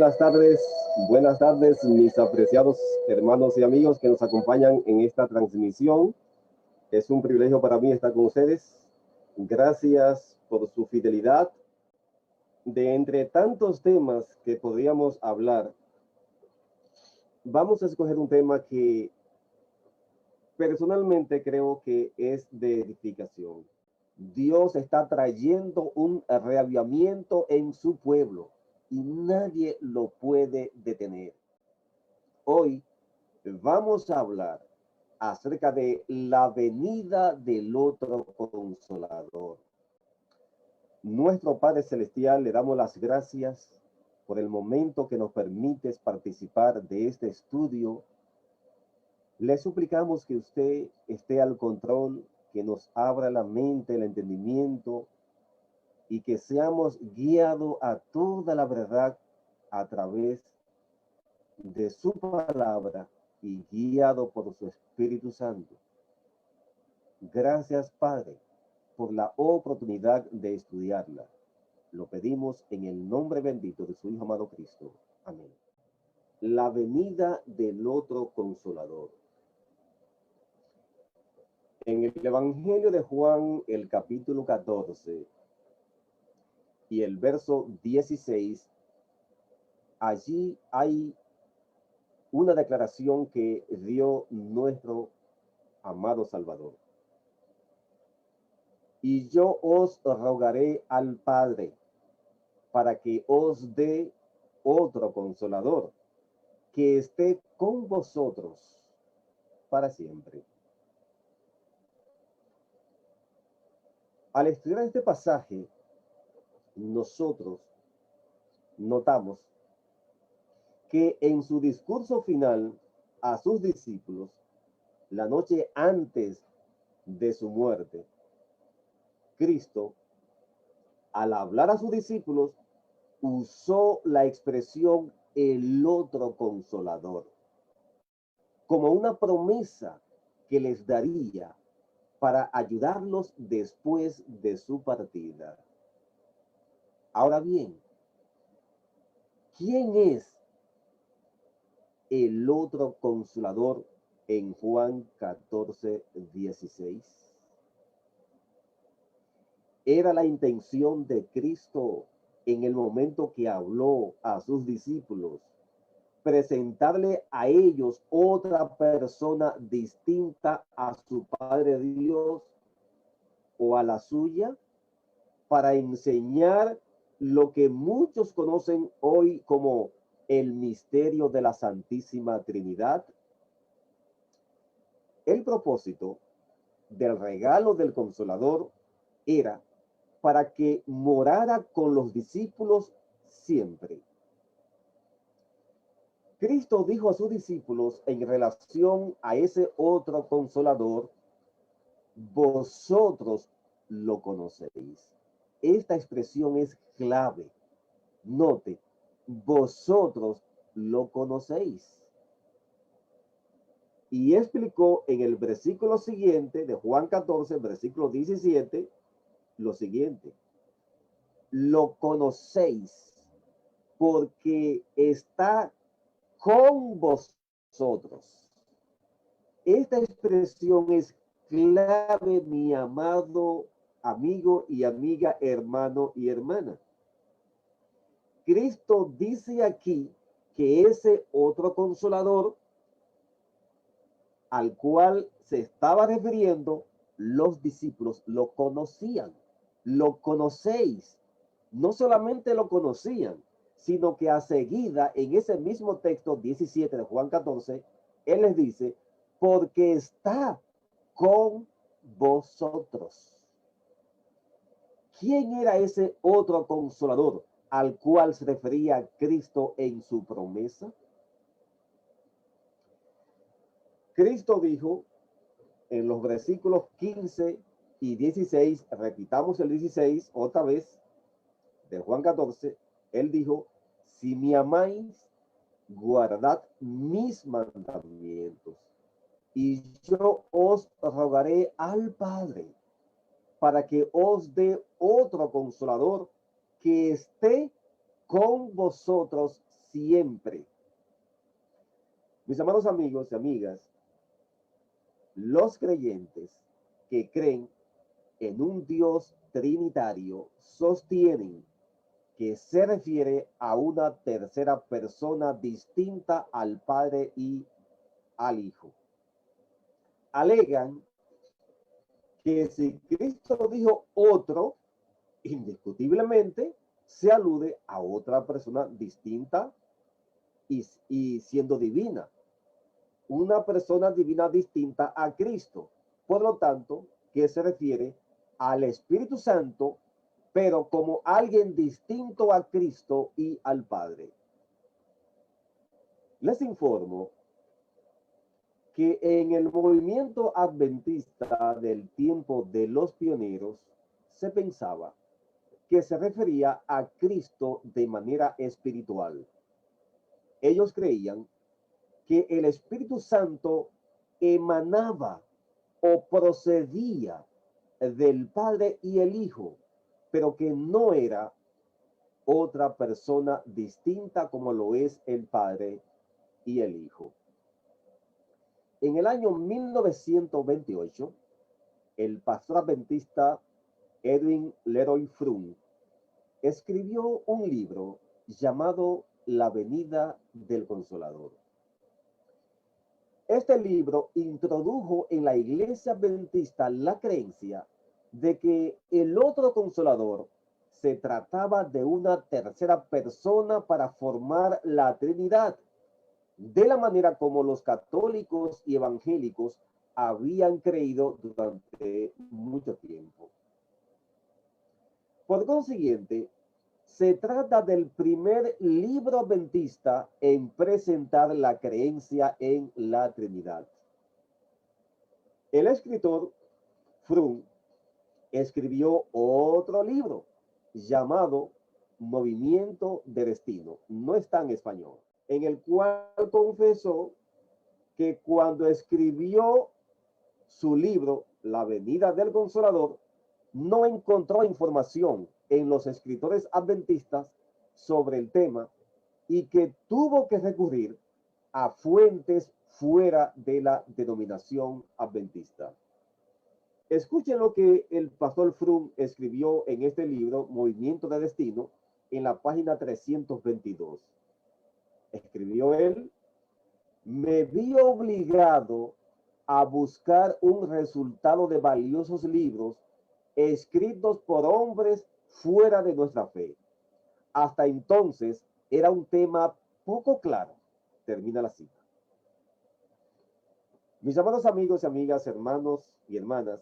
buenas tardes, mis apreciados hermanos y amigos que nos acompañan en esta transmisión. Es un privilegio para mí estar con ustedes. Gracias por su fidelidad. De entre tantos temas que podríamos hablar, vamos a escoger un tema que personalmente creo que es de edificación. Dios está trayendo un reavivamiento en su pueblo y nadie lo puede detener. Hoy vamos a hablar acerca de la venida del otro consolador. Nuestro Padre Celestial, le damos las gracias por el momento que nos permites participar de este estudio. Le suplicamos que usted esté al control, que nos abra la mente, el entendimiento y que seamos guiados a toda la verdad a través de su palabra y guiado por su Espíritu Santo. Gracias, Padre, por la oportunidad de estudiarla. Lo pedimos en el nombre bendito de su Hijo amado Cristo. Amén. La venida del otro consolador. En el Evangelio de Juan, el capítulo 14 y el verso 16, allí hay una declaración que dio nuestro amado Salvador. Y yo os rogaré al Padre para que os dé otro consolador, que esté con vosotros para siempre. Al estudiar este pasaje, nosotros notamos que en su discurso final a sus discípulos, la noche antes de su muerte, Cristo, al hablar a sus discípulos, usó la expresión el otro consolador, como una promesa que les daría para ayudarlos después de su partida. Ahora bien, ¿quién es el otro consolador en Juan 14, 16? Era la intención de Cristo en el momento que habló a sus discípulos presentarle a ellos otra persona distinta a su Padre Dios o a la suya, para enseñar lo que muchos conocen hoy como el misterio de la Santísima Trinidad. El propósito del regalo del Consolador era para que morara con los discípulos siempre. Cristo dijo a sus discípulos en relación a ese otro Consolador: vosotros lo conocéis. Esta expresión es clave. Note, vosotros lo conocéis. Y explicó en el versículo siguiente de Juan 14, versículo 17, lo siguiente: lo conocéis porque está con vosotros. Esta expresión es clave, mi amado amigo y amiga, hermano y hermana. Cristo dice aquí que ese otro consolador al cual se estaba refiriendo, los discípulos lo conocían. Lo conocéis. No solamente lo conocían, sino que a seguida, en ese mismo texto 17 de Juan 14, él les dice: porque está con vosotros. ¿Quién era ese otro consolador al cual se refería Cristo en su promesa? Cristo dijo en los versículos 15 y 16, repitamos el 16 otra vez, de Juan 14, él dijo: si me amáis, guardad mis mandamientos, y yo os rogaré al Padre para que os dé otro consolador, que esté con vosotros siempre. Mis amados amigos y amigas, los creyentes que creen en un Dios trinitario sostienen que se refiere a una tercera persona distinta al Padre y al Hijo. Alegan que si Cristo dijo otro, indiscutiblemente se alude a otra persona distinta y siendo divina. Una persona divina distinta a Cristo. Por lo tanto, que se refiere al Espíritu Santo, pero como alguien distinto a Cristo y al Padre. Les informo que en el movimiento adventista del tiempo de los pioneros se pensaba que se refería a Cristo de manera espiritual. Ellos creían que el Espíritu Santo emanaba o procedía del Padre y el Hijo, pero que no era otra persona distinta como lo es el Padre y el Hijo. En el año 1928, el pastor adventista Edwin Leroy Frum escribió un libro llamado La venida del Consolador. Este libro introdujo en la iglesia adventista la creencia de que el otro consolador se trataba de una tercera persona para formar la Trinidad, de la manera como los católicos y evangélicos habían creído durante mucho tiempo. Por consiguiente, se trata del primer libro adventista en presentar la creencia en la Trinidad. El escritor Frum escribió otro libro llamado Movimiento de Destino, no está en español, en el cual confesó que cuando escribió su libro La venida del Consolador, no encontró información en los escritores adventistas sobre el tema y que tuvo que recurrir a fuentes fuera de la denominación adventista. Escuchen lo que el pastor Frum escribió en este libro, Movimiento de Destino, en la página 322. Escribió él: me vi obligado a buscar un resultado de valiosos libros escritos por hombres fuera de nuestra fe. Hasta entonces era un tema poco claro. Termina la cita. Mis amados amigos y amigas, hermanos y hermanas,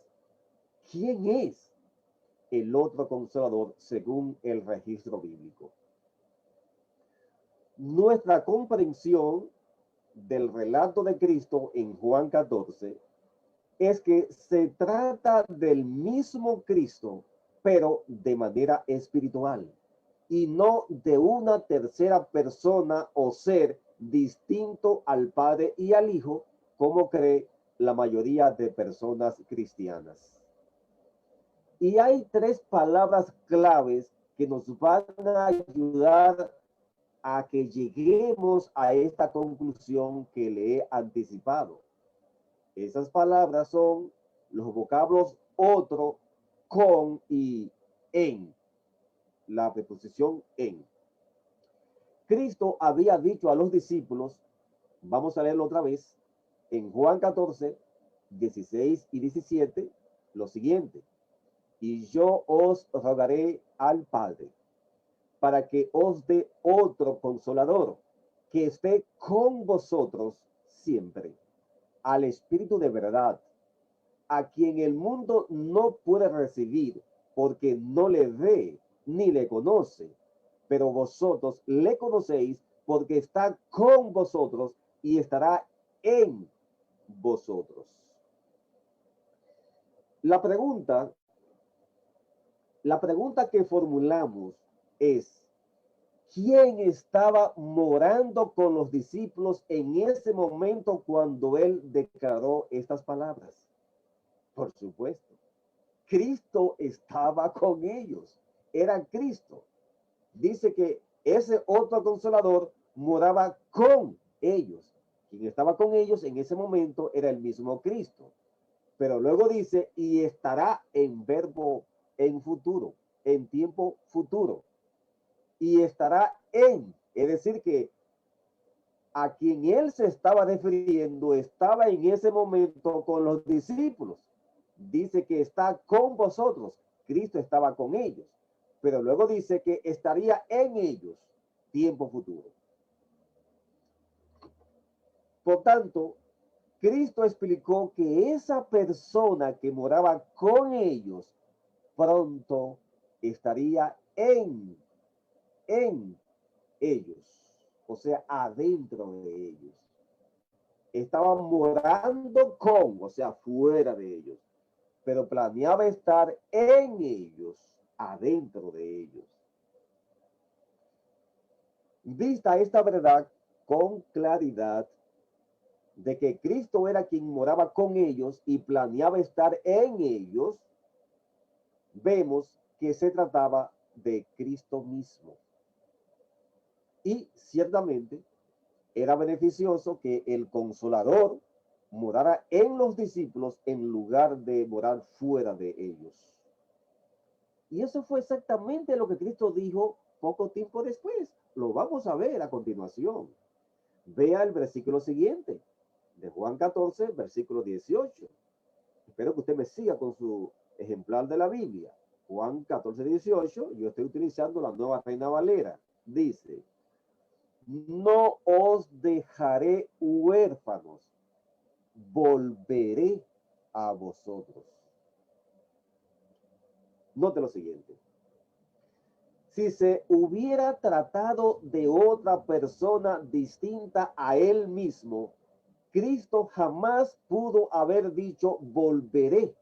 ¿quién es el otro consolador según el registro bíblico? Nuestra comprensión del relato de Cristo en Juan 14 es que se trata del mismo Cristo, pero de manera espiritual, y no de una tercera persona o ser distinto al Padre y al Hijo, como cree la mayoría de personas cristianas. Y hay tres palabras claves que nos van a ayudar a que lleguemos a esta conclusión que le he anticipado. Esas palabras son los vocablos otro, con y en. La preposición en. Cristo había dicho a los discípulos, vamos a leerlo otra vez, en Juan 14, 16 y 17, lo siguiente: y yo os rogaré al Padre para que os dé otro consolador que esté con vosotros siempre, al Espíritu de verdad, a quien el mundo no puede recibir porque no le ve ni le conoce, pero vosotros le conocéis porque está con vosotros y estará en vosotros. La pregunta que formulamos es: ¿quién estaba morando con los discípulos en ese momento cuando él declaró estas palabras? Por supuesto, Cristo estaba con ellos. Era Cristo. Dice que ese otro consolador moraba con ellos. Quien estaba con ellos en ese momento era el mismo Cristo. Pero luego dice, y estará en verbo en futuro, en tiempo futuro. Y estará es decir, que a quien él se estaba refiriendo estaba en ese momento con los discípulos. Dice que está con vosotros. Cristo estaba con ellos. Pero luego dice que estaría en ellos, tiempo futuro. Por tanto, Cristo explicó que esa persona que moraba con ellos pronto estaría en ellos, o sea, adentro de ellos. Estaban morando con, o sea, fuera de ellos, pero planeaba estar en ellos, adentro de ellos. Vista esta verdad con claridad de que Cristo era quien moraba con ellos y planeaba estar en ellos, vemos que se trataba de Cristo mismo. Y ciertamente era beneficioso que el Consolador morara en los discípulos en lugar de morar fuera de ellos. Y eso fue exactamente lo que Cristo dijo poco tiempo después. Lo vamos a ver a continuación. Vea el versículo siguiente de Juan 14, versículo 18. Espero que usted me siga con su ejemplar de la Biblia. Juan 14, 18. Yo estoy utilizando la Nueva Reina Valera. Dice, no os dejaré huérfanos, volveré a vosotros. Note lo siguiente. Si se hubiera tratado de otra persona distinta a él mismo, Cristo jamás pudo haber dicho volveré,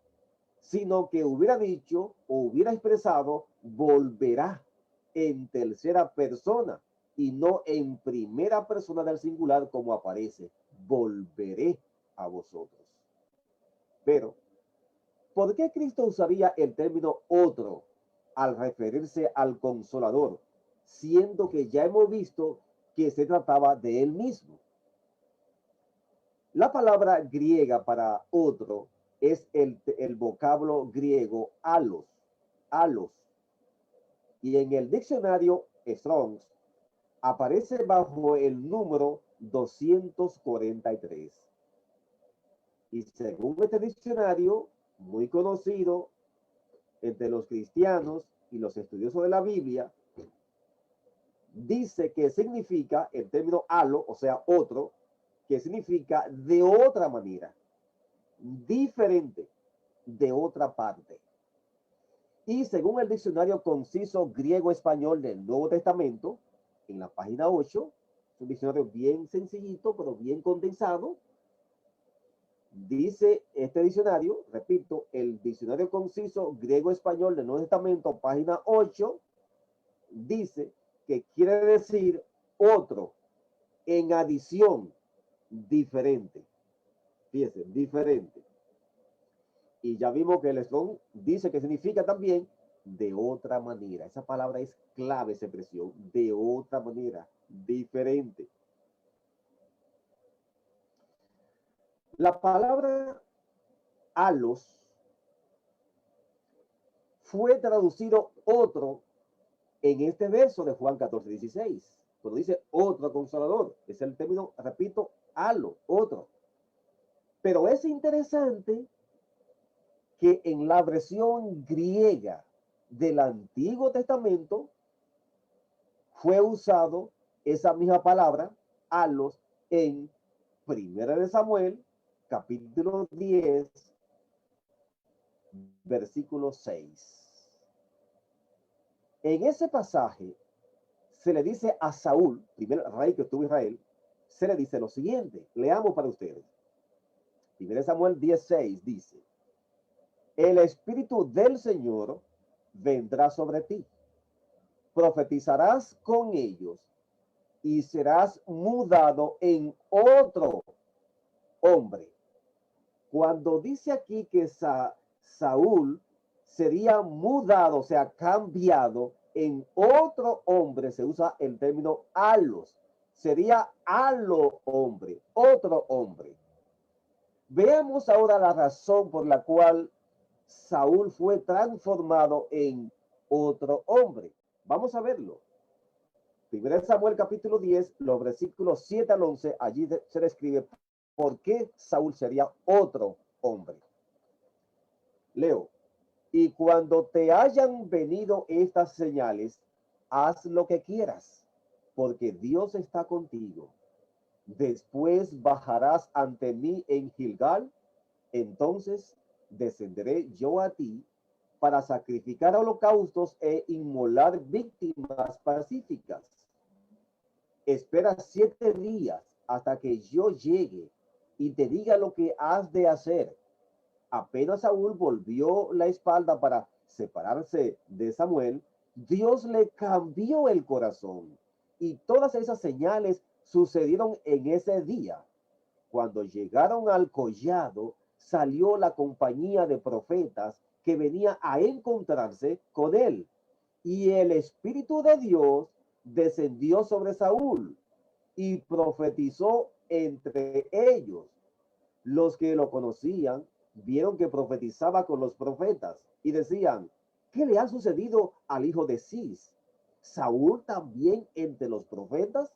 sino que hubiera dicho o hubiera expresado volverá en tercera persona y no en primera persona del singular como aparece, volveré a vosotros. Pero, ¿por qué Cristo usaría el término otro al referirse al Consolador, siendo que ya hemos visto que se trataba de él mismo? La palabra griega para otro es el vocablo griego alos. Y en el diccionario Strong's aparece bajo el número 243. Y según este diccionario, muy conocido entre los cristianos y los estudiosos de la Biblia, dice que significa el término alo, o sea, otro, que significa de otra manera, diferente, de otra parte. Y según el diccionario conciso griego-español del Nuevo Testamento, en la página 8, es un diccionario bien sencillito, pero bien condensado, dice este diccionario, repito, el diccionario conciso griego-español del Nuevo Testamento, página 8, dice que quiere decir otro, en adición, diferente. Fíjense, diferente. Y ya vimos que el Strong dice que significa también de otra manera. Esa palabra es clave, esa expresión, de otra manera, diferente. La palabra alos fue traducido otro en este verso de Juan 14, 16. Cuando dice otro consolador, es el término, repito, alo, otro. Pero es interesante que en la versión griega del Antiguo Testamento fue usado esa misma palabra, alos, en 1 Samuel, capítulo 10, versículo 6. En ese pasaje se le dice a Saúl, primer rey que tuvo Israel, se le dice lo siguiente, leamos para ustedes. 1 Samuel 10:6 dice, el Espíritu del Señor vendrá sobre ti, profetizarás con ellos y serás mudado en otro hombre. Cuando dice aquí que Saúl sería mudado, o sea, cambiado en otro hombre, se usa el término alos. sería a lo hombre, otro hombre. Veamos ahora la razón por la cual Saúl fue transformado en otro hombre. Vamos a verlo. 1 Samuel capítulo 10, los versículos 7 al 11, allí se describe por qué Saúl sería otro hombre. Leo. Y cuando te hayan venido estas señales, haz lo que quieras, porque Dios está contigo. Después bajarás ante mí en Gilgal, entonces descenderé yo a ti para sacrificar holocaustos e inmolar víctimas pacíficas. Espera 7 días hasta que yo llegue y te diga lo que has de hacer. Apenas Saúl volvió la espalda para separarse de Samuel, Dios le cambió el corazón. Y todas esas señales sucedieron en ese día. Cuando llegaron al collado, salió la compañía de profetas que venía a encontrarse con él. Y el Espíritu de Dios descendió sobre Saúl y profetizó entre ellos. Los que lo conocían vieron que profetizaba con los profetas y decían, ¿qué le ha sucedido al hijo de Cis? ¿Saúl también entre los profetas?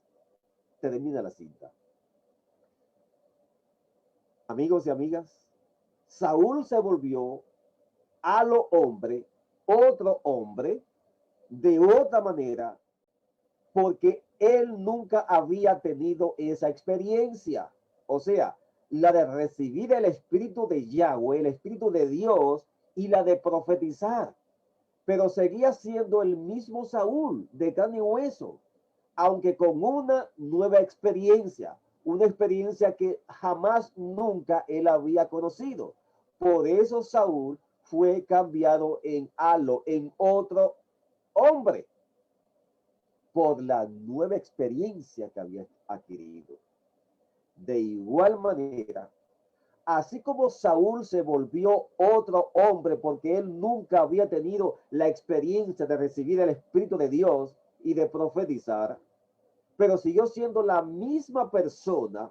Termina la cinta. Amigos y amigas, Saúl se volvió a lo hombre, otro hombre, de otra manera, porque él nunca había tenido esa experiencia. O sea, la de recibir el Espíritu de Yahweh, el Espíritu de Dios, y la de profetizar. Pero seguía siendo el mismo Saúl, de carne y hueso, aunque con una nueva experiencia, una experiencia que jamás nunca él había conocido. Por eso Saúl fue cambiado en otro hombre, por la nueva experiencia que había adquirido. De igual manera, así como Saúl se volvió otro hombre porque él nunca había tenido la experiencia de recibir el Espíritu de Dios y de profetizar, pero siguió siendo la misma persona,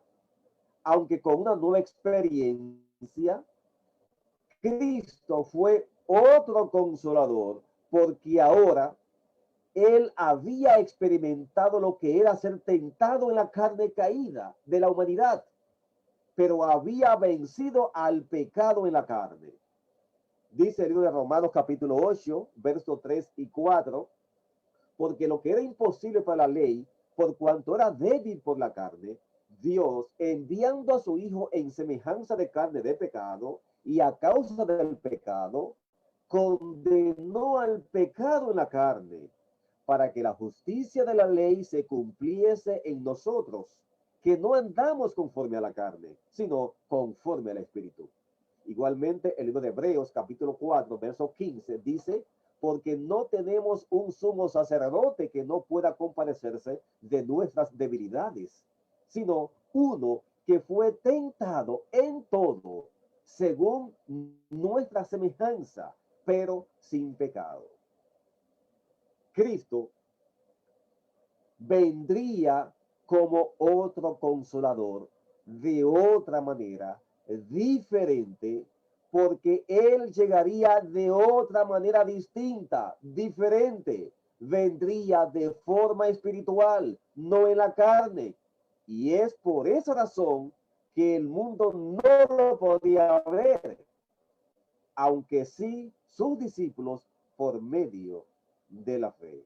aunque con una nueva experiencia, Cristo fue otro consolador, porque ahora él había experimentado lo que era ser tentado en la carne caída de la humanidad, pero había vencido al pecado en la carne. Dice el libro de Romanos capítulo 8, versos 3 y 4, porque lo que era imposible para la ley, por cuanto era débil por la carne, Dios, enviando a su Hijo en semejanza de carne de pecado, y a causa del pecado, condenó al pecado en la carne, para que la justicia de la ley se cumpliese en nosotros, que no andamos conforme a la carne, sino conforme al Espíritu. Igualmente, el libro de Hebreos, capítulo 4, verso 15, dice, porque no tenemos un sumo sacerdote que no pueda compadecerse de nuestras debilidades, sino uno que fue tentado en todo, según nuestra semejanza, pero sin pecado. Cristo vendría como otro consolador de otra manera, diferente, porque él llegaría de otra manera distinta, diferente. Vendría de forma espiritual, no en la carne. Y es por esa razón que el mundo no lo podía ver, aunque sí sus discípulos por medio de la fe.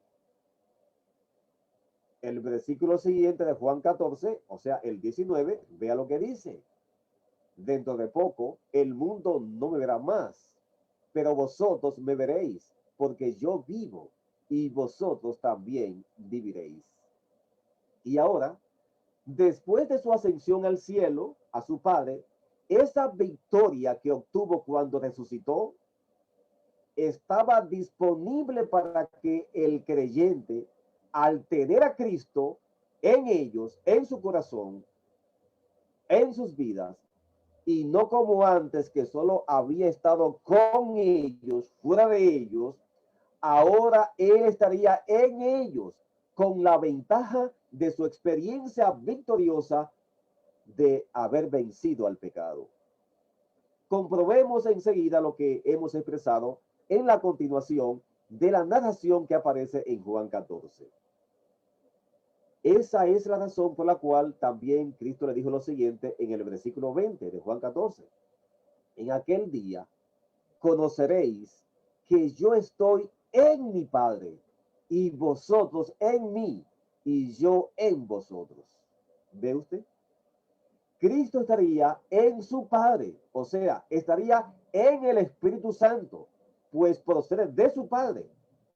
El versículo siguiente de Juan 14, o sea, el 19, vea lo que dice. Dentro de poco, el mundo no me verá más, pero vosotros me veréis, porque yo vivo y vosotros también viviréis. Y ahora, después de su ascensión al cielo, a su Padre, esa victoria que obtuvo cuando resucitó, estaba disponible para que el creyente, al tener a Cristo en ellos, en su corazón, en sus vidas, y no como antes que solo había estado con ellos, fuera de ellos, ahora él estaría en ellos con la ventaja de su experiencia victoriosa de haber vencido al pecado. Comprobemos enseguida lo que hemos expresado en la continuación de la narración que aparece en Juan 14. Esa es la razón por la cual también Cristo le dijo lo siguiente en el versículo 20 de Juan 14. En aquel día conoceréis que yo estoy en mi Padre y vosotros en mí y yo en vosotros. ¿Ve usted? Cristo estaría en su Padre, o sea, estaría en el Espíritu Santo, pues procede de su Padre,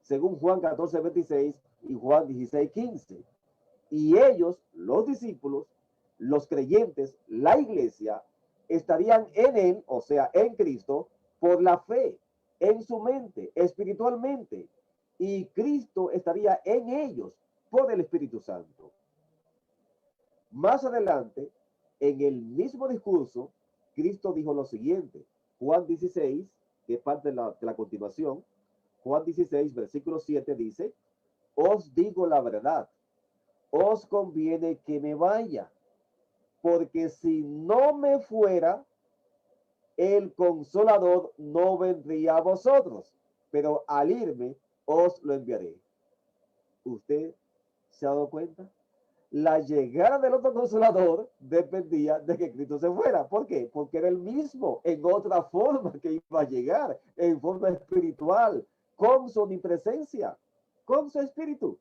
según Juan 14, 26 y Juan 16, 15. Y ellos, los discípulos, los creyentes, la iglesia, estarían en él, o sea, en Cristo, por la fe, en su mente, espiritualmente. Y Cristo estaría en ellos por el Espíritu Santo. Más adelante, en el mismo discurso, Cristo dijo lo siguiente. Juan 16, que es parte de la continuación, Juan 16, versículo 7 dice, os digo la verdad, os conviene que me vaya, porque si no me fuera, el Consolador no vendría a vosotros, pero al irme os lo enviaré. ¿Usted se ha dado cuenta? La llegada del otro Consolador dependía de que Cristo se fuera. ¿Por qué? Porque era el mismo, en otra forma que iba a llegar, en forma espiritual, con su omnipresencia, con su espíritu.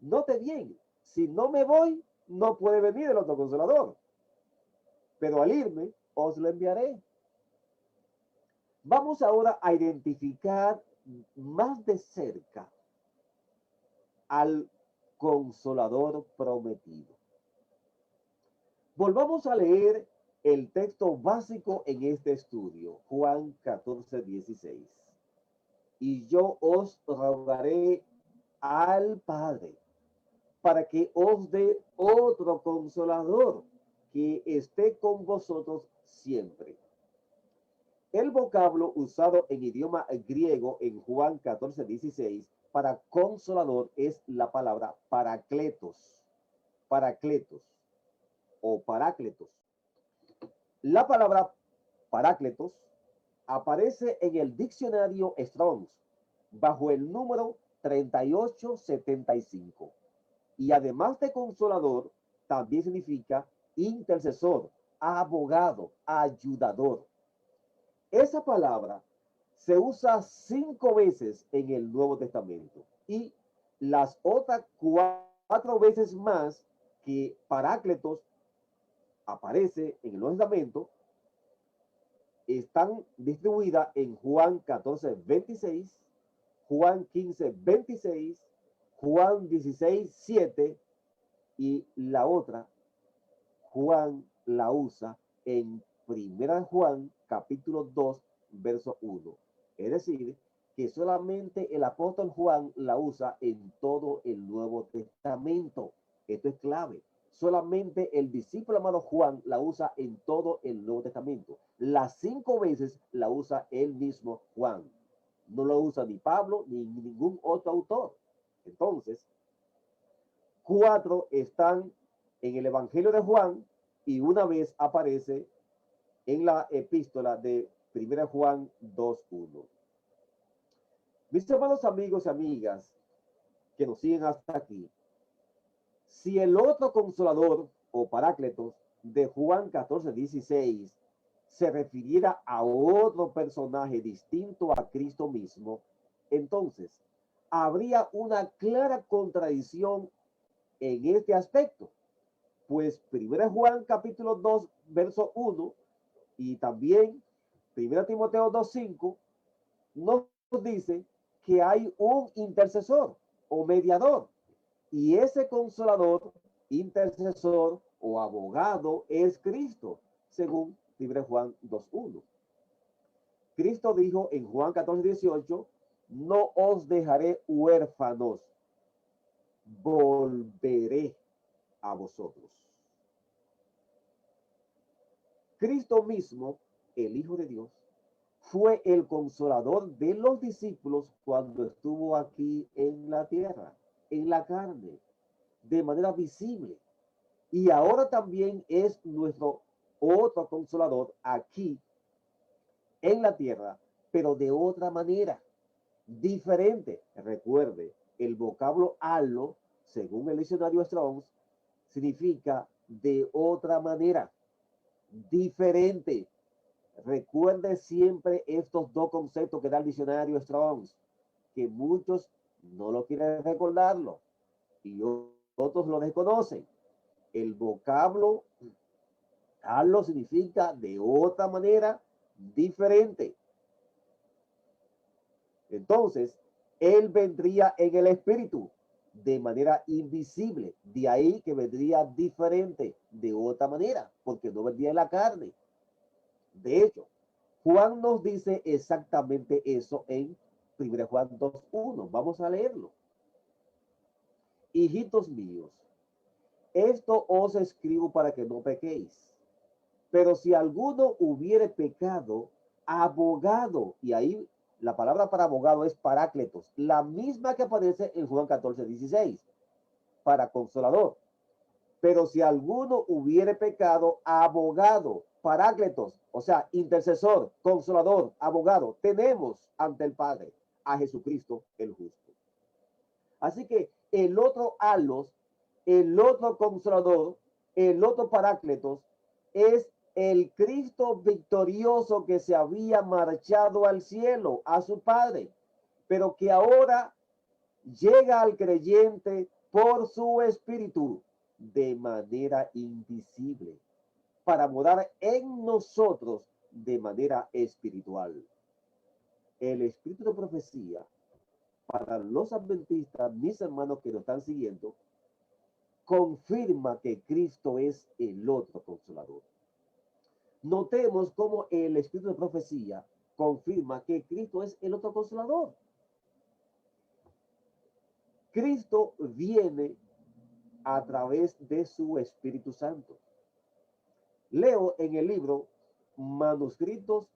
Note bien, si no me voy, no puede venir el otro Consolador. Pero al irme, os lo enviaré. Vamos ahora a identificar más de cerca al Consolador prometido. Volvamos a leer el texto básico en este estudio, Juan 14, 16. Y yo os rogaré al Padre para que os dé otro Consolador que esté con vosotros siempre. El vocablo usado en idioma griego en Juan 14, 16 para consolador es la palabra paracletos, paracletos o parácletos. La palabra parácletos aparece en el diccionario Strong's bajo el número 3875 y además de consolador también significa intercesor, abogado, ayudador. Esa palabra se usa 5 veces en el Nuevo Testamento y las otras 4 veces más que parácletos aparece en el Nuevo Testamento están distribuidas en Juan 14, 26, Juan 15, 26, Juan 16, 7 y la otra Juan la usa en Primera Juan capítulo 2 verso 1. Es decir, que solamente el apóstol Juan la usa en todo el Nuevo Testamento. Esto es clave. Solamente el discípulo amado Juan la usa en todo el Nuevo Testamento. Las 5 veces la usa él mismo Juan. No lo usa ni Pablo ni ningún otro autor. Entonces, 4 están en el Evangelio de Juan y una vez aparece en la epístola de 1 Juan 2:1. Mis hermanos, amigos y amigas que nos siguen hasta aquí, si el otro consolador o parácletos de Juan 14, 16 se refiriera a otro personaje distinto a Cristo mismo, entonces habría una clara contradicción en este aspecto, pues 1 Juan capítulo 2 verso 1 y también 1 Timoteo 2:5 nos dice que hay un intercesor o mediador y ese consolador, intercesor o abogado es Cristo, según 1 Juan 2:1. Cristo dijo en Juan 14, 18, no os dejaré huérfanos, volveré a vosotros. Cristo mismo, el Hijo de Dios, fue el consolador de los discípulos cuando estuvo aquí en la tierra, en la carne. de manera visible. Y ahora también es nuestro otro consolador aquí en la tierra, pero de otra manera, diferente. Recuerde, el vocablo allo, según el diccionario Strong's, significa de otra manera, diferente. Recuerde siempre estos dos conceptos que da el diccionario Strong's, que muchos no lo quieren recordarlo y otros lo desconocen. El vocablo allo significa de otra manera, diferente. Entonces, él vendría en el espíritu de manera invisible. De ahí que vendría diferente, de otra manera, porque no vendría en la carne. De hecho, Juan nos dice exactamente eso en 1 Juan 2:1. Vamos a leerlo. Hijitos míos, esto os escribo para que no pequéis. Pero si alguno hubiere pecado, abogado, y ahí la palabra para abogado es parácletos, la misma que aparece en Juan 14:16, para consolador. Pero si alguno hubiere pecado, abogado, parácletos, o sea, intercesor, consolador, abogado, tenemos ante el Padre a Jesucristo el justo. Así que el otro alos, el otro consolador, el otro parácletos es el Cristo victorioso que se había marchado al cielo, a su Padre, pero que ahora llega al creyente por su espíritu de manera invisible, para morar en nosotros de manera espiritual. El espíritu de profecía, para los adventistas, mis hermanos que lo están siguiendo, confirma que Cristo es el otro consolador. Notemos cómo el espíritu de profecía confirma que Cristo es el otro consolador. Cristo viene a través de su Espíritu Santo. Leo en el libro Manuscritos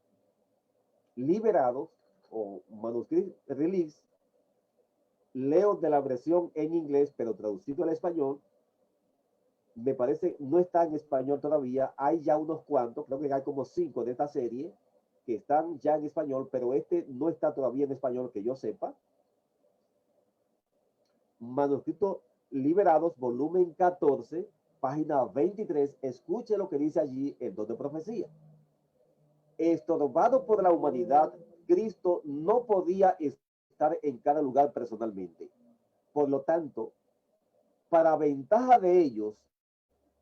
Liberados o Manuscript Release, leo de la versión en inglés, pero traducido al español. Me parece, no está en español todavía, hay ya unos cuantos, creo que hay como 5 de esta serie que están ya en español, pero este no está todavía en español que yo sepa. Manuscritos Liberados, volumen 14, página 23, escuche lo que dice allí el don de profecía. Estorbado por la humanidad, Cristo no podía estar en cada lugar personalmente. Por lo tanto, para ventaja de ellos,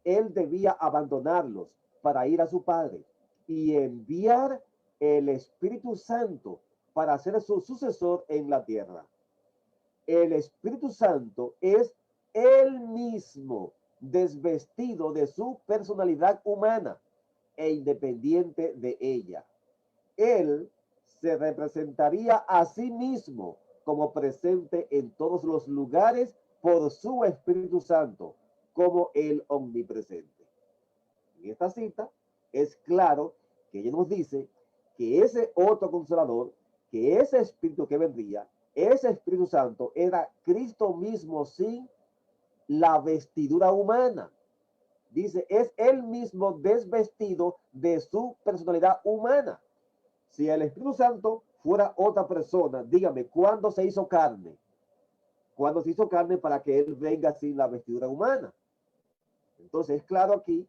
él debía abandonarlos para ir a su Padre y enviar el Espíritu Santo para ser su sucesor en la tierra. El Espíritu Santo es él mismo desvestido de su personalidad humana e independiente de ella. Él se representaría a sí mismo como presente en todos los lugares por su Espíritu Santo, como el omnipresente. En esta cita es claro que ella nos dice que ese otro consolador, que ese Espíritu que vendría, ese Espíritu Santo era Cristo mismo sin la vestidura humana. Dice, es él mismo desvestido de su personalidad humana. Si el Espíritu Santo fuera otra persona, dígame, ¿cuándo se hizo carne? ¿Cuándo se hizo carne para que él venga sin la vestidura humana? Entonces es claro aquí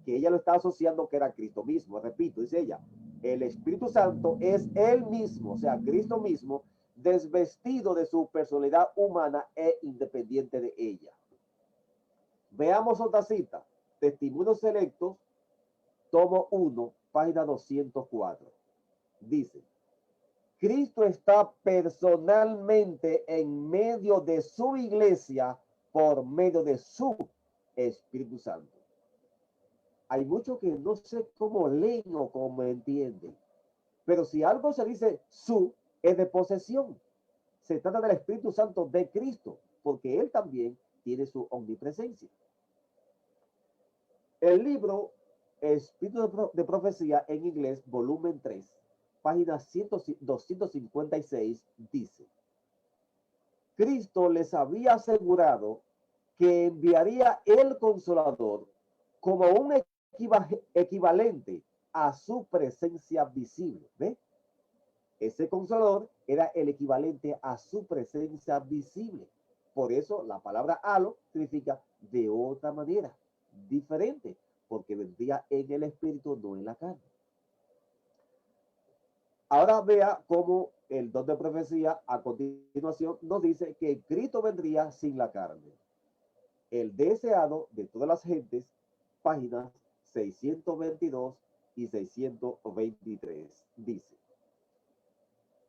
que ella lo está asociando que era Cristo mismo. Repito, dice ella, el Espíritu Santo es él mismo, o sea, Cristo mismo, desvestido de su personalidad humana e independiente de ella. Veamos otra cita. Testimonios Selectos, tomo 1, página 204. Dice, Cristo está personalmente en medio de su iglesia por medio de su Espíritu Santo. Hay muchos que no sé cómo leen o cómo entienden, pero si algo se dice su, es de posesión. Se trata del Espíritu Santo de Cristo, porque él también tiene su omnipresencia. El libro Espíritu de Profecía en inglés, volumen 3, página 256, dice, Cristo les había asegurado que enviaría el Consolador como un equivalente a su presencia visible. ¿Ve? Ese Consolador era el equivalente a su presencia visible. Por eso la palabra halo significa de otra manera, diferente, porque vendría en el espíritu, no en la carne. Ahora vea cómo el don de profecía a continuación nos dice que Cristo vendría sin la carne. El deseado de todas las gentes, páginas 622 y 623, dice: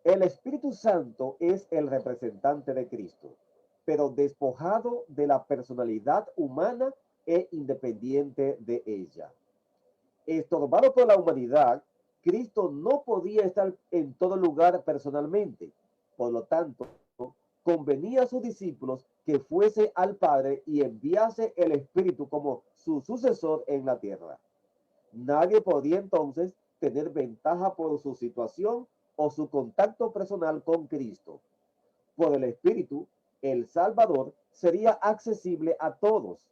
el Espíritu Santo es el representante de Cristo, pero despojado de la personalidad humana e independiente de ella. Estorbado por la humanidad, Cristo no podía estar en todo lugar personalmente. Por lo tanto, convenía a sus discípulos que fuese al Padre y enviase el Espíritu como su sucesor en la tierra. Nadie podía entonces tener ventaja por su situación o su contacto personal con Cristo. Por el Espíritu, el Salvador sería accesible a todos.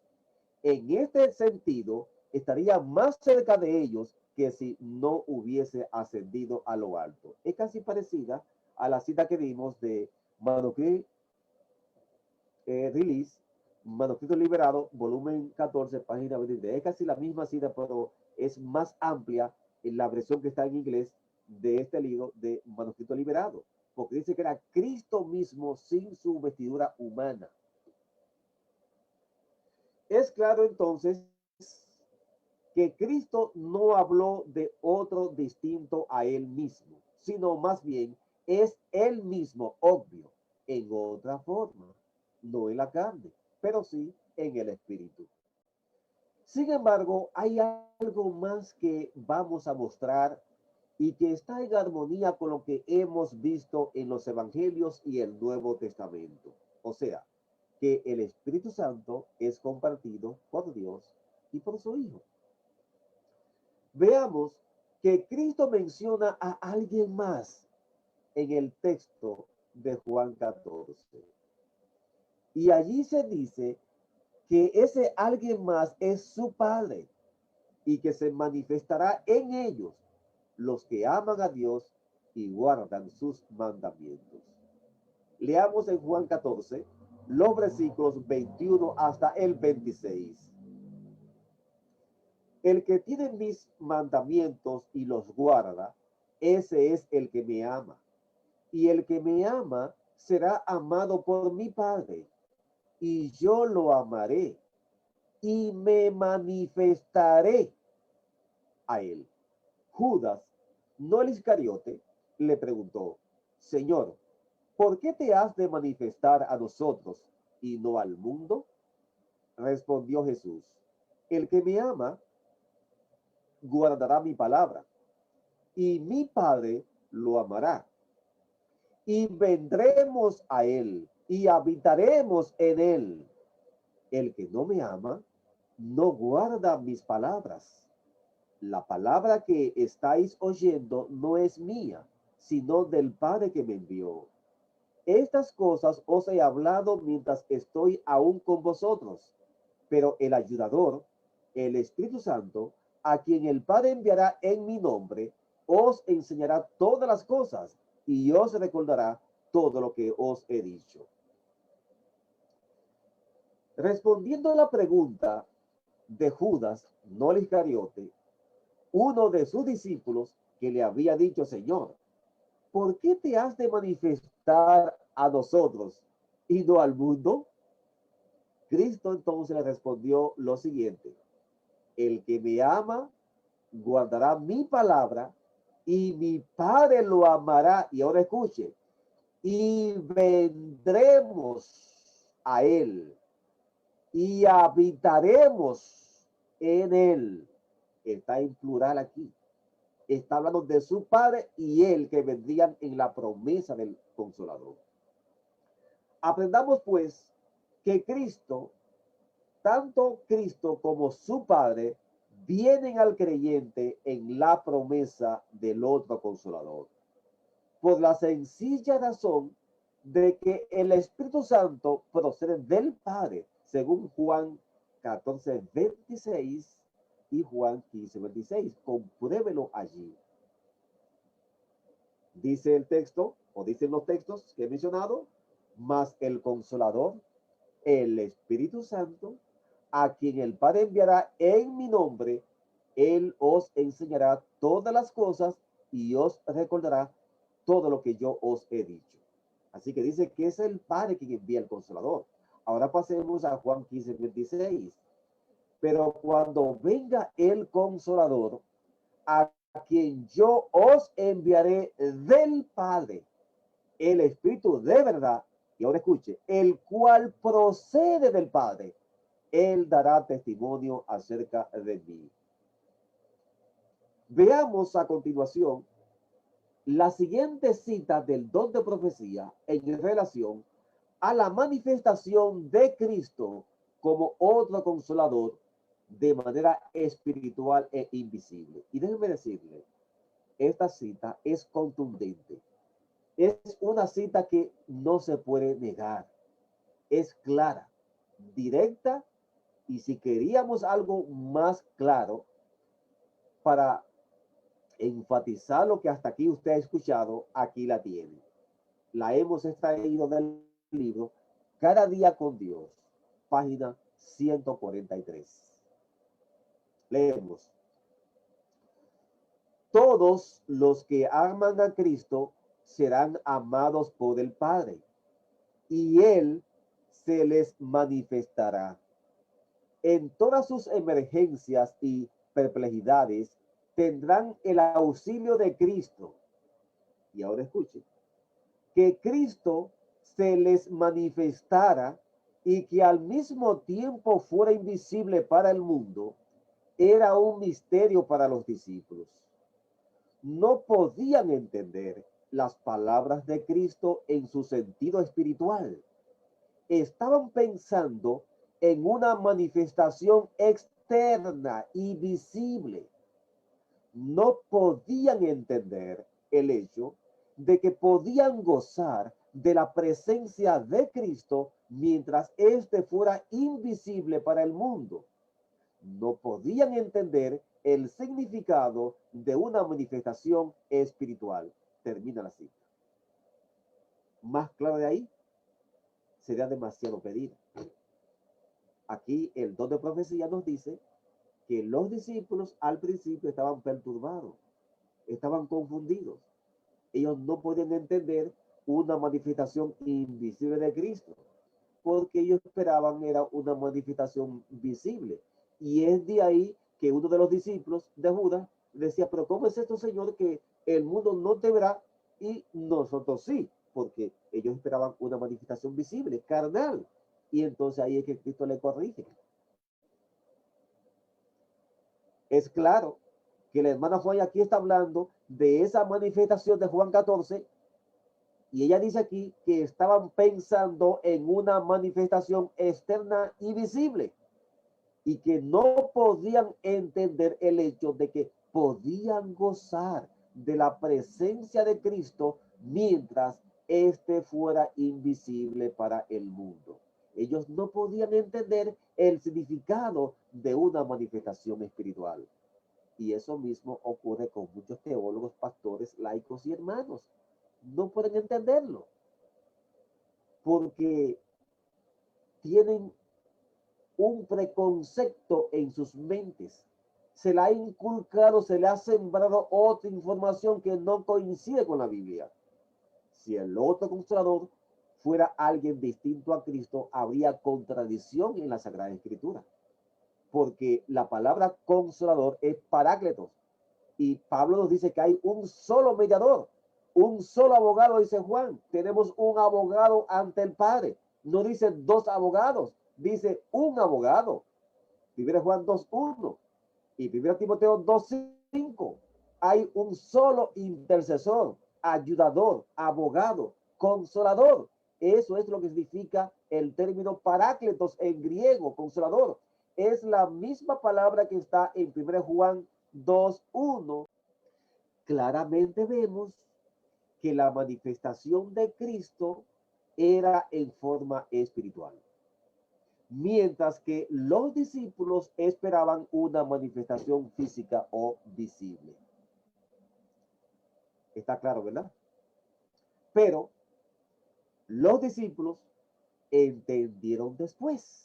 En este sentido, estaría más cerca de ellos que si no hubiese ascendido a lo alto. Es casi parecida a la cita que vimos de Manuscrito Release, Manuscrito Liberado, volumen 14, página 23. Es casi la misma cita, pero es más amplia en la versión que está en inglés de este libro de Manuscrito Liberado, porque dice que era Cristo mismo sin su vestidura humana. Es claro entonces que Cristo no habló de otro distinto a él mismo, sino más bien es él mismo, obvio, en otra forma, no en la carne, pero sí en el espíritu. Sin embargo, hay algo más que vamos a mostrar y que está en armonía con lo que hemos visto en los evangelios y el Nuevo Testamento. O sea, que el Espíritu Santo es compartido por Dios y por su Hijo. Veamos que Cristo menciona a alguien más en el texto de Juan 14. Y allí se dice que ese alguien más es su Padre y que se manifestará en ellos los que aman a Dios y guardan sus mandamientos. Leamos en Juan 14 los versículos 21 hasta el 26. El que tiene mis mandamientos y los guarda, ese es el que me ama. Y el que me ama será amado por mi Padre, y yo lo amaré y me manifestaré a él. Judas, no el Iscariote, le preguntó: Señor, ¿por qué te has de manifestar a nosotros y no al mundo? Respondió Jesús: el que me ama guardará mi palabra, y mi Padre lo amará, y vendremos a él y habitaremos en él. El que no me ama no guarda mis palabras. La palabra que estáis oyendo no es mía, sino del Padre que me envió. Estas cosas os he hablado mientras estoy aún con vosotros, pero el ayudador, el Espíritu Santo, a quien el Padre enviará en mi nombre, os enseñará todas las cosas y os recordará todo lo que os he dicho. Respondiendo a la pregunta de Judas, no el Iscariote, uno de sus discípulos, que le había dicho: Señor, ¿por qué te has de manifestar a nosotros y no al mundo? Cristo entonces le respondió lo siguiente: el que me ama guardará mi palabra y mi Padre lo amará. Y ahora escuche: y vendremos a él y habitaremos en él. Está en plural aquí. Está hablando de su Padre y él, que vendrían en la promesa del Consolador. Aprendamos pues que Cristo, tanto Cristo como su Padre, vienen al creyente en la promesa del otro Consolador, por la sencilla razón de que el Espíritu Santo procede del Padre, según Juan 14:26 y Juan 15:26. Compruébelo allí. Dice el texto, o dicen los textos que he mencionado, más el Consolador, el Espíritu Santo, a quien el Padre enviará en mi nombre, él os enseñará todas las cosas y os recordará todo lo que yo os he dicho. Así que dice que es el Padre quien envía el Consolador. Ahora pasemos a Juan 15:26. Pero cuando venga el Consolador, a quien yo os enviaré del Padre, el Espíritu de verdad, y ahora escuche, el cual procede del Padre, él dará testimonio acerca de mí. Veamos a continuación la siguiente cita del don de profecía en relación a la manifestación de Cristo como otro consolador de manera espiritual e invisible. Y déjenme decirle, esta cita es contundente. Es una cita que no se puede negar. Es clara, directa, y si queríamos algo más claro para enfatizar lo que hasta aquí usted ha escuchado, aquí la tiene. La hemos extraído del libro Cada día con Dios, página 143. Leemos. Todos los que aman a Cristo serán amados por el Padre, y Él se les manifestará. En todas sus emergencias y perplejidades tendrán el auxilio de Cristo. Y ahora escuchen, que Cristo se les manifestara y que al mismo tiempo fuera invisible para el mundo, era un misterio para los discípulos. No podían entender las palabras de Cristo en su sentido espiritual. Estaban pensando en una manifestación externa y visible. No podían entender el hecho de que podían gozar de la presencia de Cristo mientras éste fuera invisible para el mundo. No podían entender el significado de una manifestación espiritual. Termina la cita. Más claro de ahí, sería demasiado pedir. Aquí el don de profecía nos dice que los discípulos al principio estaban perturbados, estaban confundidos. Ellos no podían entender una manifestación invisible de Cristo, porque ellos esperaban era una manifestación visible. Y es de ahí que uno de los discípulos de Judas decía, pero ¿cómo es esto, Señor, que el mundo no te verá y nosotros sí? Porque ellos esperaban una manifestación visible, carnal. Y entonces ahí es que Cristo le corrige. Es claro que la hermana Juan aquí está hablando de esa manifestación de Juan 14, y ella dice aquí que estaban pensando en una manifestación externa y visible, y que no podían entender el hecho de que podían gozar de la presencia de Cristo mientras éste fuera invisible para el mundo. Ellos no podían entender el significado de una manifestación espiritual. Y eso mismo ocurre con muchos teólogos, pastores, laicos y hermanos. No pueden entenderlo porque tienen un preconcepto en sus mentes. Se le ha inculcado, se le ha sembrado otra información que no coincide con la Biblia. Si el otro consolador fuera alguien distinto a Cristo, habría contradicción en la Sagrada Escritura. Porque la palabra consolador es parácletos. Y Pablo nos dice que hay un solo mediador, un solo abogado, dice Juan. Tenemos un abogado ante el Padre. No dice dos abogados, dice un abogado. 1 Juan 2:1 y 1 Timoteo 2:5. Hay un solo intercesor, ayudador, abogado, consolador. Eso es lo que significa el término parácletos en griego, consolador. Es la misma palabra que está en 1 Juan 2:1. Claramente vemos que la manifestación de Cristo era en forma espiritual, mientras que los discípulos esperaban una manifestación física o visible. Está claro, ¿verdad? Pero los discípulos entendieron después.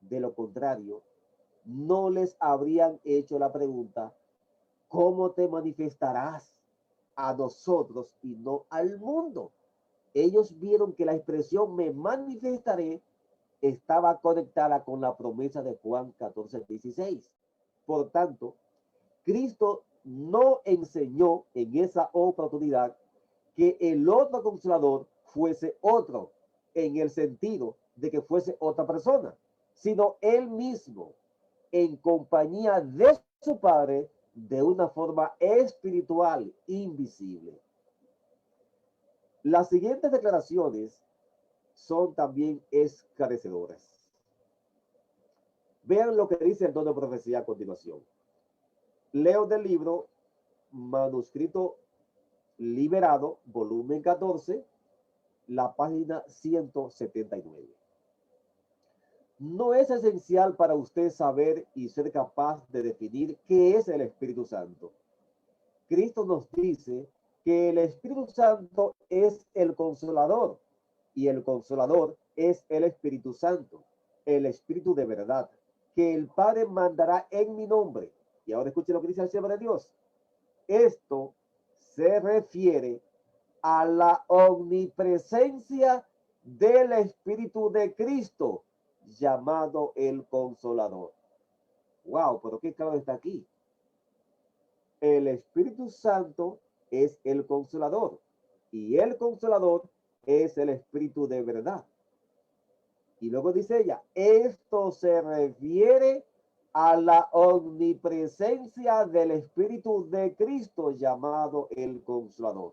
De lo contrario, no les habrían hecho la pregunta: ¿cómo te manifestarás a nosotros y no al mundo? Ellos vieron que la expresión me manifestaré estaba conectada con la promesa de Juan 14:16. Por tanto, Cristo no enseñó en esa oportunidad que el otro consolador fuese otro, en el sentido de que fuese otra persona, sino él mismo, en compañía de su Padre, de una forma espiritual invisible. Las siguientes declaraciones son también esclarecedoras. Vean lo que dice el don de profecía a continuación. Leo del libro Manuscrito Liberado, volumen 14, la página 179. No es esencial para usted saber y ser capaz de definir qué es el Espíritu Santo. Cristo nos dice que el Espíritu Santo es el Consolador, y el Consolador es el Espíritu Santo, el Espíritu de verdad, que el Padre mandará en mi nombre. Y ahora escuche lo que dice el siervo de Dios. Esto se refiere a la omnipresencia del Espíritu de Cristo, llamado el Consolador. Wow, pero qué claro está aquí. El Espíritu Santo es el Consolador, y el Consolador es el Espíritu de verdad. Y luego dice ella, esto se refiere a la omnipresencia del Espíritu de Cristo, llamado el Consolador.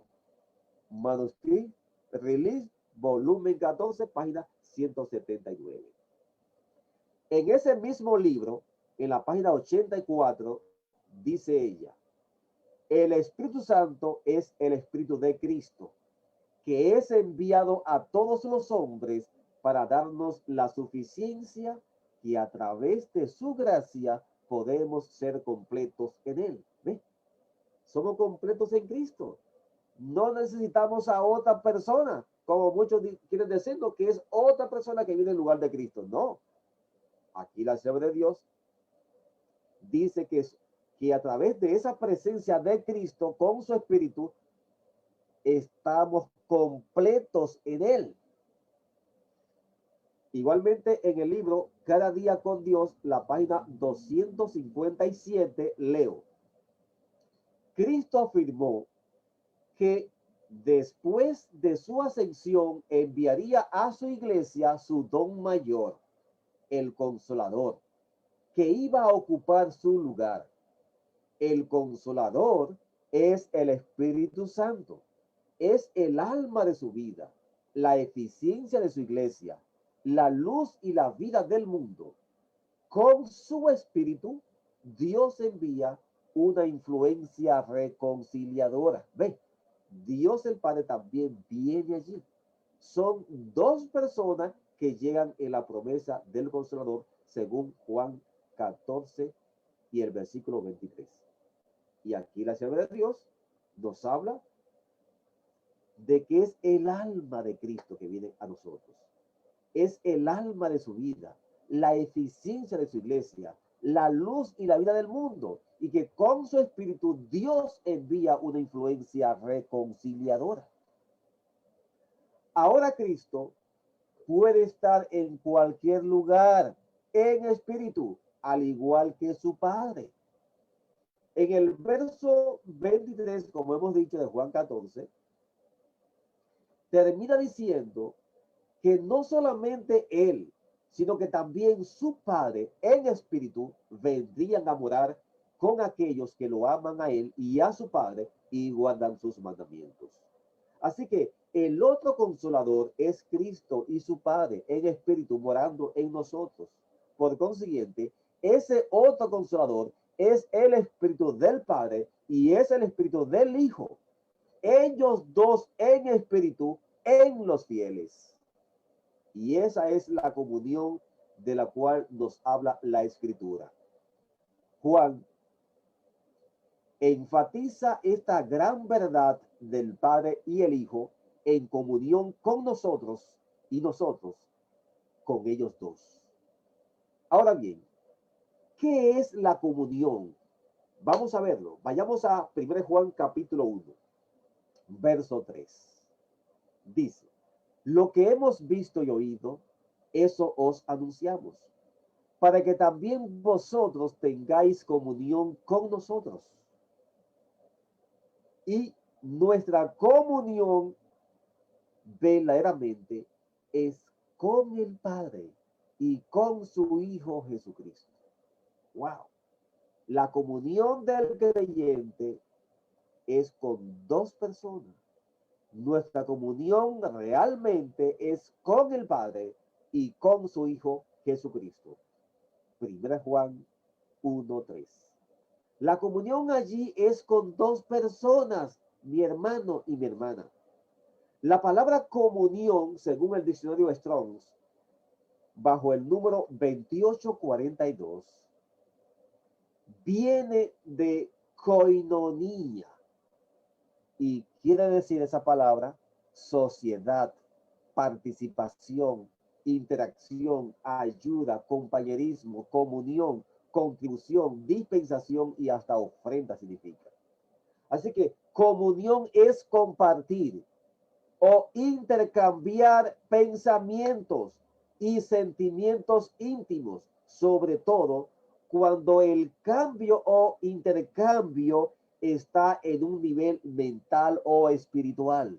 Manuscrito Release, volumen 14, página 179. En ese mismo libro, en la página 84, dice ella, el Espíritu Santo es el Espíritu de Cristo, que es enviado a todos los hombres para darnos la suficiencia que a través de su gracia podemos ser completos en él. ¿Ve? Somos completos en Cristo. No necesitamos a otra persona, como muchos quieren decirnos que es otra persona que viene en lugar de Cristo. No. Aquí la palabra de Dios dice que a través de esa presencia de Cristo con su Espíritu estamos completos en él. Igualmente en el libro Cada día con Dios, la página 257, leo. Cristo afirmó que después de su ascensión enviaría a su iglesia su don mayor, el Consolador, que iba a ocupar su lugar. El Consolador es el Espíritu Santo, es el alma de su vida, la eficiencia de su iglesia, la luz y la vida del mundo. Con su Espíritu, Dios envía una influencia reconciliadora. Ve, Dios el Padre también viene allí. Son dos personas que llegan en la promesa del Consolador, según Juan 14 y el versículo 23. Y aquí la palabra de Dios nos habla de que es el alma de Cristo que viene a nosotros. Es el alma de su vida, la eficiencia de su iglesia, la luz y la vida del mundo, y que con su Espíritu Dios envía una influencia reconciliadora. Ahora Cristo puede estar en cualquier lugar en espíritu, al igual que su Padre. En el verso 23, como hemos dicho de Juan 14, termina diciendo que no solamente él, sino que también su Padre en espíritu vendrían a morar con aquellos que lo aman a él y a su Padre y guardan sus mandamientos. Así que el otro Consolador es Cristo y su Padre en espíritu morando en nosotros. Por consiguiente, ese otro Consolador es el Espíritu del Padre y es el Espíritu del Hijo. Ellos dos en espíritu en los fieles. Y esa es la comunión de la cual nos habla la Escritura. Juan enfatiza esta gran verdad del Padre y el Hijo en comunión con nosotros y nosotros con ellos dos. Ahora bien, ¿qué es la comunión? Vamos a verlo. Vayamos a 1 Juan capítulo 1, verso 3. Dice, lo que hemos visto y oído, eso os anunciamos, para que también vosotros tengáis comunión con nosotros. Y nuestra comunión verdaderamente es con el Padre y con su Hijo Jesucristo. Wow. La comunión del creyente es con dos personas. Nuestra comunión realmente es con el Padre y con su Hijo Jesucristo. 1 Juan 1:3. La comunión allí es con dos personas, mi hermano y mi hermana. La palabra comunión, según el diccionario Strong's, bajo el número 2842, viene de koinonía y quiere decir esa palabra sociedad, participación, interacción, ayuda, compañerismo, comunión, contribución, dispensación y hasta ofrenda significa. Así que comunión es compartir o intercambiar pensamientos y sentimientos íntimos, sobre todo cuando el cambio o intercambio está en un nivel mental o espiritual.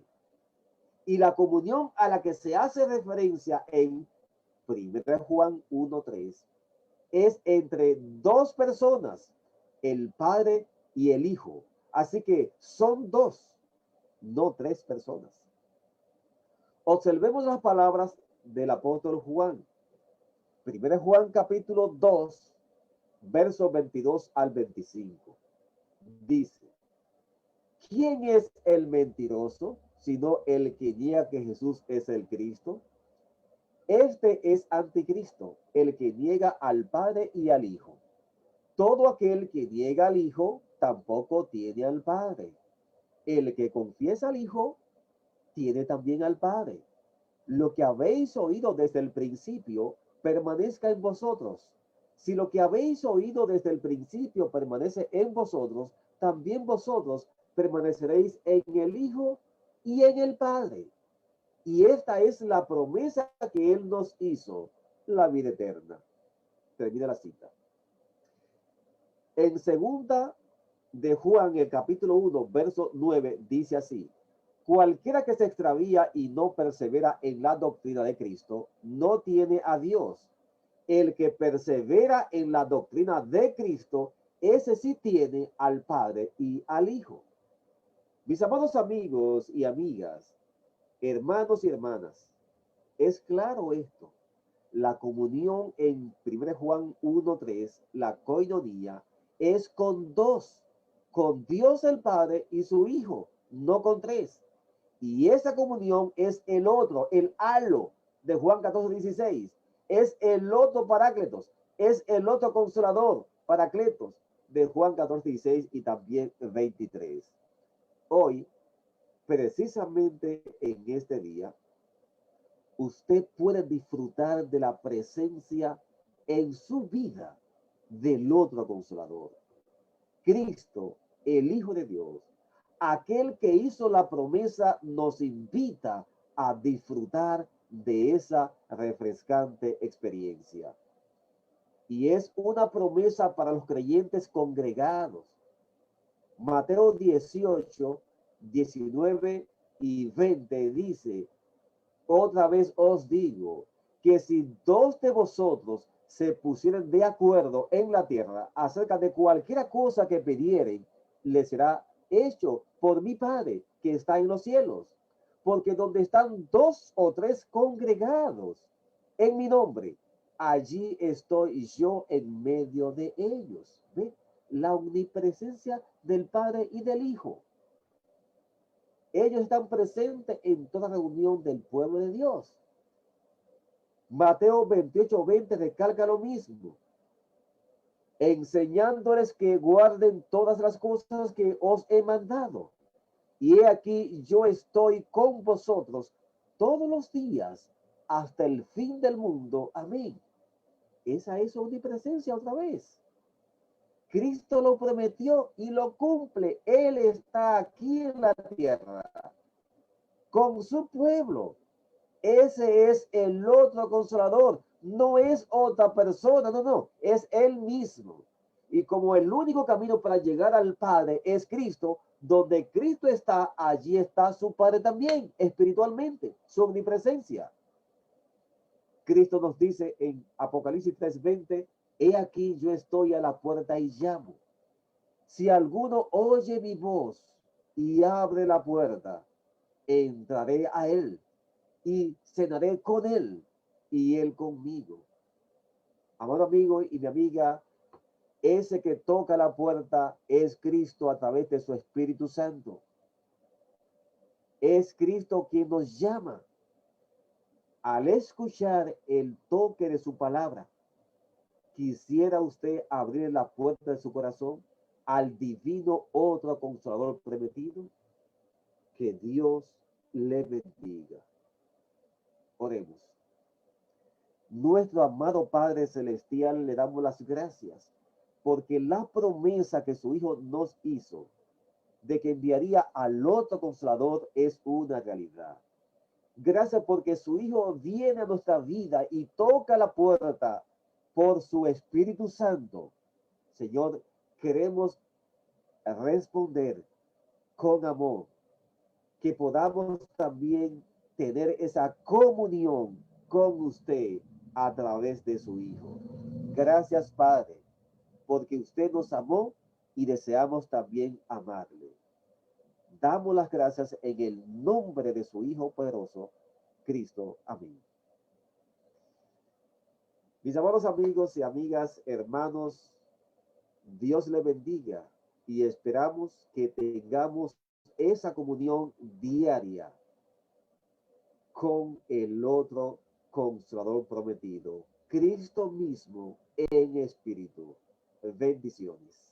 Y la comunión a la que se hace referencia en 1 Juan 1:3 es entre dos personas, el Padre y el Hijo. Así que son dos, no tres personas. Observemos las palabras del apóstol Juan. 1 Juan capítulo 2, versos 22 al 25. Dice, ¿quién es el mentiroso sino el que niega que Jesús es el Cristo? Este es anticristo, el que niega al Padre y al Hijo. Todo aquel que niega al Hijo tampoco tiene al Padre. El que confiesa al Hijo tiene también al Padre. Lo que habéis oído desde el principio permanezca en vosotros. Si lo que habéis oído desde el principio permanece en vosotros, también vosotros permaneceréis en el Hijo y en el Padre. Y esta es la promesa que Él nos hizo, la vida eterna. Termina la cita. En segunda de Juan, el capítulo 1, verso 9, dice así: cualquiera que se extravía y no persevera en la doctrina de Cristo, no tiene a Dios. El que persevera en la doctrina de Cristo, ese sí tiene al Padre y al Hijo. Mis amados amigos y amigas, hermanos y hermanas, es claro esto. La comunión en 1 Juan 1:3, la koinonía, es con dos, con Dios el Padre y su Hijo, no con tres. Y esa comunión es el otro, el halo de Juan 14:16. Es el otro parácletos, es el otro consolador, paracletos, de Juan 14:16 y también 23. Hoy, precisamente en este día, usted puede disfrutar de la presencia en su vida del otro consolador, Cristo, el Hijo de Dios. Aquel que hizo la promesa nos invita a disfrutar de esa refrescante experiencia. Y es una promesa para los creyentes congregados. Mateo 18, 19 y 20 dice: otra vez os digo que si dos de vosotros se pusieren de acuerdo en la tierra acerca de cualquier cosa que pidieren, les será hecho por mi Padre que está en los cielos. Porque donde están dos o tres congregados en mi nombre, allí estoy yo en medio de ellos. ¿Ve? La omnipresencia del Padre y del Hijo. Ellos están presentes en toda reunión del pueblo de Dios. Mateo 28:20 recalca lo mismo, enseñándoles que guarden todas las cosas que os he mandado. Y he aquí, yo estoy con vosotros todos los días hasta el fin del mundo. Amén. Esa es su omnipresencia otra vez. Cristo lo prometió y lo cumple. Él está aquí en la tierra con su pueblo. Ese es el otro consolador. No es otra persona, no, es Él mismo. Y como el único camino para llegar al Padre es Cristo, donde Cristo está, allí está su Padre también, espiritualmente, su omnipresencia. Cristo nos dice en Apocalipsis 3:20, he aquí yo estoy a la puerta y llamo. Si alguno oye mi voz y abre la puerta, entraré a él y cenaré con él y él conmigo. Amado amigo y mi amiga, ese que toca la puerta es Cristo a través de su Espíritu Santo. Es Cristo quien nos llama. Al escuchar el toque de su palabra, quisiera usted abrir la puerta de su corazón al divino otro consolador prometido. Que Dios le bendiga. Oremos. Nuestro amado Padre Celestial, le damos las gracias porque la promesa que su Hijo nos hizo de que enviaría al otro consolador es una realidad. Gracias porque su Hijo viene a nuestra vida y toca la puerta por su Espíritu Santo. Señor, queremos responder con amor, que podamos también tener esa comunión con usted a través de su Hijo. Gracias, Padre, porque usted nos amó y deseamos también amarle. Damos las gracias en el nombre de su Hijo poderoso, Cristo. Amén. Mis amados amigos y amigas, hermanos, Dios le bendiga y esperamos que tengamos esa comunión diaria con el otro consolador prometido, Cristo mismo en espíritu. Bendiciones.